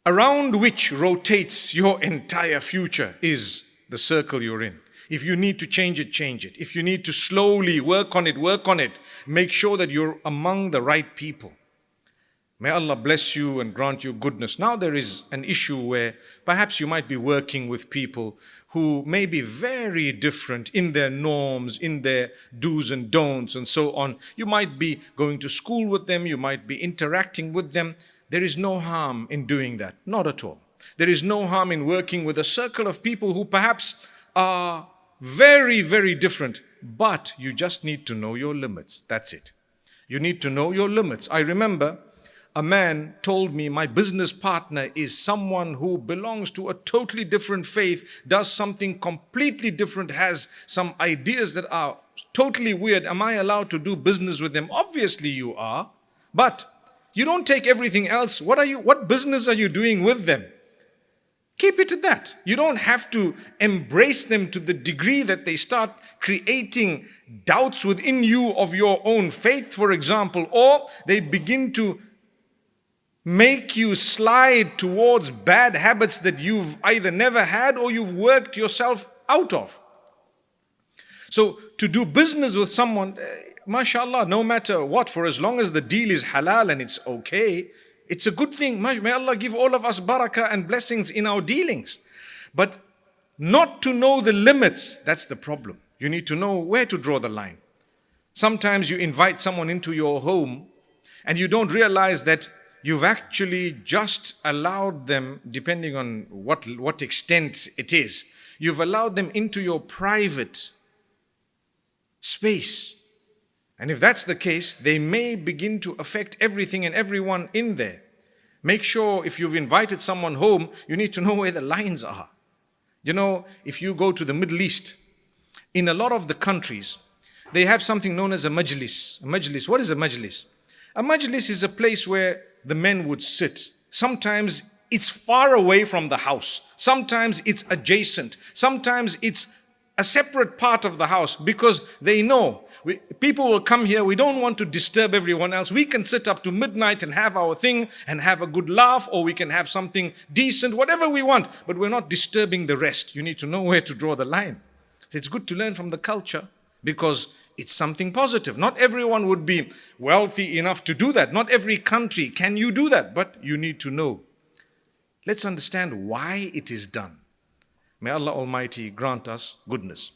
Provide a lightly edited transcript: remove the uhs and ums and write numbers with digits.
around which rotates your entire future is the circle you're in. If you need to change it, change it. If you need to slowly work on it, work on it. Make sure that you're among the right people. May Allah bless you and grant you goodness. Now there is an issue where perhaps you might be working with people who may be very different in their norms, in their do's and don'ts and so on. You might be going to school with them, you might be interacting with them. There is no harm in doing that, not at all. There is no harm in working with a circle of people who perhaps are very, very different, but you just need to know your limits. That's it. You need to know your limits. I remember a man told me my business partner is someone who belongs to a totally different faith, does something completely different, has some ideas that are totally weird. Am I allowed to do business with them? Obviously you are, but you don't take everything else. What business are you doing with them? Keep it at that. You don't have to embrace them to the degree that they start creating doubts within you of your own faith, for example, or they begin to make you slide towards bad habits that you've either never had or you've worked yourself out of. So to do business with someone, mashallah, no matter what, for as long as the deal is halal and it's okay, it's a good thing. May Allah give all of us barakah and blessings in our dealings. But not to know the limits, that's the problem. You need to know where to draw the line. Sometimes you invite someone into your home and you don't realize that you've actually just allowed them, depending on what extent it is, you've allowed them into your private space. And if that's the case, they may begin to affect everything and everyone in there. Make sure if you've invited someone home, you need to know where the lines are. You know, if you go to the Middle East, in a lot of the countries, they have something known as a majlis. A majlis, what is a majlis? A majlis is a place where the men would sit. Sometimes it's far away from the house. Sometimes it's adjacent. Sometimes it's a separate part of the house because they know people will come here. We don't want to disturb everyone else. We can sit up to midnight and have our thing and have a good laugh, or we can have something decent, whatever we want, but we're not disturbing the rest. You need to know where to draw the line. So it's good to learn from the culture because it's something positive. Not everyone would be wealthy enough to do that. Not every country can you do that, but you need to know. Let's understand why it is done. May Allah Almighty grant us goodness.